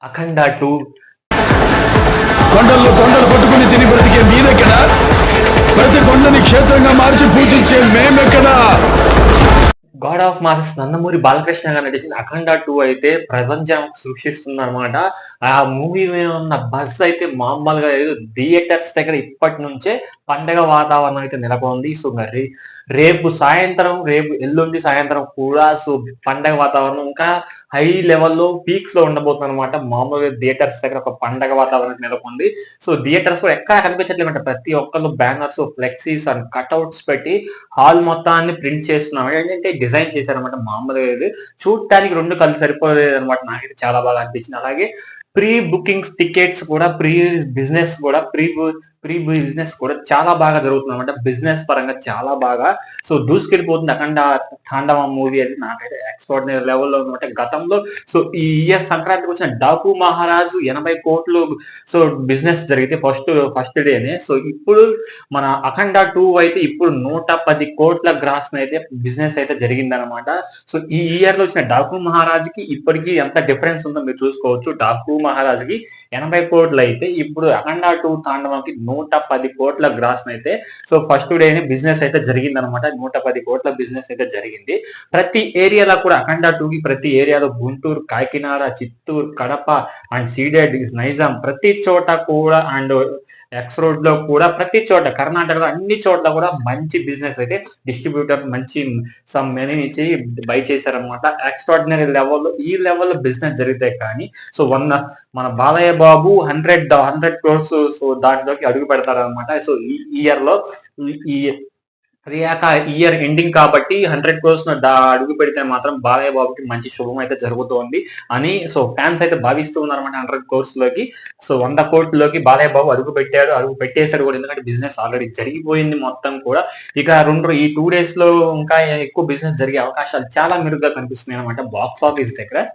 అఖండ 2 కొండల్లో కొండలు పట్టుకుని తిని బ్రతికే మీరెక్కడ? ప్రతి కొండని క్షేత్రంగా మార్చి పూజించే మేమెక్కడ? God of masses Nandamuri Balakrishna గారు నటించిన అఖండ 2 అయితే ప్రపంచం సృష్టిస్తుంది అనమాట. ఆ మూవీ మీద ఉన్న బజ్ అయితే మామూలుగా లేదు. థియేటర్స్ దగ్గర ఇప్పటి నుంచే పండగ వాతావరణం అయితే నెలకొంది. సో మరి రేపు ఎల్లుండి సాయంత్రం కూడా సో పండగ వాతావరణం ఇంకా హై లెవెల్‌లో పీక్స్‌లో ఉండబోతుంది అనమాట. మామూలుగా థియేటర్స్ దగ్గర ఒక పండగ వాతావరణం నెలకొంది. సో థియేటర్స్ కూడా ఎక్కడ కనిపించట్లేదంట. ప్రతి ఒక్కళ్ళు బ్యానర్స్, ఫ్లెక్సీస్ అండ్ కటౌట్స్ పెట్టి హాల్ మొత్తాన్ని ప్రింట్ చేస్తున్నాం. ఏంటంటే డిజైన్ చేశారనమాట. మామూలుగా ఇది చూడటానికి 2 కళ్ళు సరిపోలేదనమాట. నాకైతే చాలా బాగా అనిపించింది. అలాగే ప్రీ బుకింగ్స్ టికెట్స్ కూడా ప్రీ బిజినెస్ కూడా చాలా బాగా జరుగుతుందన్నమాట. బిజినెస్ పరంగా చాలా బాగా సో దూసుకెళ్ళిపోతుంది అఖండ తాండవం మూవీ అది నాకైతే ఎక్స్ట్రాడినరీ లెవెల్‌లో ఉందన్నమాట. గతంలో సో ఈ ఇయర్ సంక్రాంతికి వచ్చిన డాకు మహారాజు 80 కోట్లు సో బిజినెస్ జరిగితే ఫస్ట్ డేనే. సో ఇప్పుడు మన అఖండ 2 అయితే ఇప్పుడు 110 కోట్ల గ్రాస్ అయితే బిజినెస్ అయితే జరిగిందనమాట. సో ఈ ఇయర్ లో వచ్చిన డాకు మహారాజ్కి ఇప్పటికి ఎంత డిఫరెన్స్ ఉందో మీరు చూసుకోవచ్చు. డాకు మహారాజ్కి 80 కోట్లు అయితే ఇప్పుడు అఖండ 2 తాండవంకి 110 కోట్ల గ్రాస్ అయితే సో ఫస్ట్ డేనే బిజినెస్ అయితే జరిగిందనమాట. 110 కోట్ల బిజినెస్ అయితే జరిగింది. ప్రతి ఏరియాలో కూడా అఖండ 2 కి ప్రతి ఏరియాలో గుంటూరు, కాకినాడ, చిత్తూరు, కడప అండ్ సీడెడ్ నైజాం ప్రతి చోట కూడా అండ్ ఎక్స్ రోడ్ లో కూడా ప్రతి చోట కర్ణాటకలో అన్ని చోట్ల కూడా మంచి బిజినెస్ అయితే డిస్ట్రిబ్యూటర్ మంచి సమ్ మనీ నుంచి బై చేశారనమాట. ఎక్స్ట్రాడినరీ లెవెల్లో ఈ లెవెల్లో బిజినెస్ జరిగితే కానీ సో మన బాలయ్య బాబు 100 క్రోర్స్ సో దాంట్లోకి అడుగు పెడతారనమాట. సో ఈ ఇయర్ లో ఈ రియాక ఇయర్ ఎండింగ్ కాబట్టి 100 క్రోర్స్ అడుగు పెడితే మాత్రం బాలయ్య బాబుకి మంచి శుభం అయితే జరుగుతోంది అని సో ఫ్యాన్స్ అయితే భావిస్తూ ఉన్నారన్నమాట. 100 క్రోర్స్ లోకి సో 100 కోట్లలోకి బాలయ్య బాబు అడుగు పెట్టేశాడు కూడా. ఎందుకంటే బిజినెస్ ఆల్రెడీ జరిగిపోయింది మొత్తం కూడా. ఇక ఈ 2 డేస్ లో ఇంకా ఎక్కువ బిజినెస్ జరిగే అవకాశాలు చాలా మెరుగ్గా కనిపిస్తున్నాయి అనమాట. బాక్స్ ఆఫీస్ దగ్గర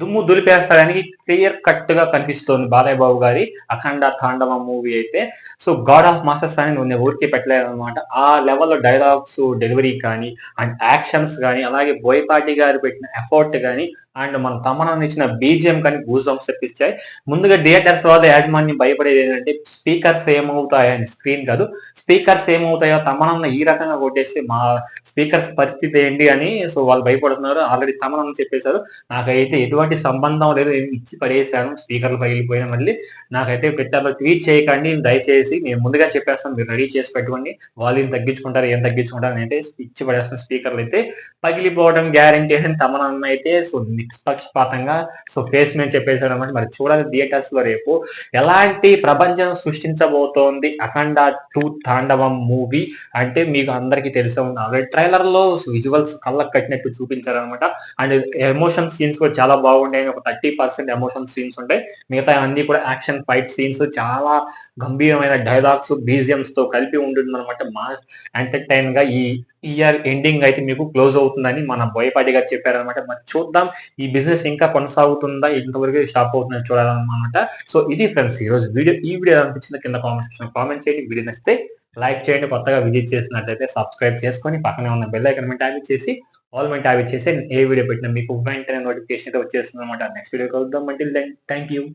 దుమ్ము దులిపేస్తాడని క్లియర్ కట్ గా కనిపిస్తోంది బాలయ్య బాబు గారి అఖండ తాండవం మూవీ అయితే. సో గాడ్ ఆఫ్ మాసెస్ అని నేను ఊరికే పెట్టలేదు అనమాట. ఆ లెవెల్లో డైలాగ్స్ డెలివరీ కానీ అండ్ యాక్షన్స్ కానీ అలాగే బోయపాటి గారు పెట్టిన ఎఫర్ట్ కానీ అండ్ మన తమన్ ఇచ్చిన బీజిఎం కానీ గూస్ బంప్స్ తెప్పించాయి. ముందుగా థియేటర్స్ వాళ్ళ యాజమాన్యం భయపడేది ఏంటంటే స్పీకర్స్ ఏమవుతాయని, స్క్రీన్ కాదు స్పీకర్స్ ఏమవుతాయో తమనన్న ఈ రకంగా కొట్టేసి మా స్పీకర్స్ పరిస్థితి ఏంటి అని సో వాళ్ళు భయపడుతున్నారు. ఆల్రెడీ తమనన్న చెప్పేశారు, నాకైతే ఎటువంటి సంబంధం లేదు, ఇచ్చి పడేశాను, స్పీకర్లు పగిలిపోయినా మళ్ళీ నాకైతే ట్విట్టర్లో ట్వీట్ చేయకండి దయచేసి, నేను ముందుగా చెప్పేస్తాను మీరు రెడీ చేసి పెట్టుకోండి, వాల్యూమ్ తగ్గించుకుంటారు ఏం తగ్గించుకుంటారు అంటే ఇచ్చి పడేస్తున్న స్పీకర్లు అయితే పగిలిపోవడం గ్యారంటీ అని తమనన్న అయితే సో నిష్పక్షపాతంగా సో ఫేస్ మీద చెప్పేశాడు అనమాట. మరి చూడాలి థియేటర్స్ లో రేపు ఎలాంటి ప్రపంచం సృష్టించబోతోంది అఖండ 2 తాండవం మూవీ అంటే మీకు అందరికీ తెలిసే ఉంది. ఆల్రెడీ ట్రైలర్ లో విజువల్స్ కళ్ళకు కట్టినట్టు చూపించారనమాట. అండ్ ఎమోషన్ సీన్స్ కూడా చాలా బాగుంటాయి. ఒక 30% ఎమోషన్ సీన్స్ ఉంటాయి. మిగతా అన్ని కూడా యాక్షన్ ఫైట్ సీన్స్ చాలా గంభీరమైన డైలాగ్స్ బీజిఎంస్ తో కలిపి ఉంటుంది అనమాట. మాస్ ఎంటర్టైన్ గా ఈ ఇయర్ ఎండింగ్ అయితే మీకు క్లోజ్ అవుతుందని మన బోయపాటి గారు చెప్పారనమాట. మరి చూద్దాం ఈ బిజినెస్ ఇంకా కొనసాగుతుందా, ఇంతవరకు స్టాప్ అవుతుందని చూడాలన్నమాట. సో ఇది ఫ్రెండ్స్ ఈ రోజు ఈ వీడియో అనిపించింది కింద కామెంట్ సెక్షన్ కామెంట్ చేయండి. వీడియో నచ్చితే లైక్ చేయండి. కొత్తగా విజిట్ చేసినట్లయితే సబ్స్క్రైబ్ చేసుకొని పక్కనే ఉన్న బెల్ ఐకాన్ మీద ట్యాప్ చేసి ఆల్ మీద ట్యాప్ చేసి ఏ వీడియో పెట్టినా మీకు వెంటనే నోటిఫికేషన్ అయితే వచ్చేస్తుంది అనమాట. నెక్స్ట్ వీడియో కలుద్దాం. Until then thank you.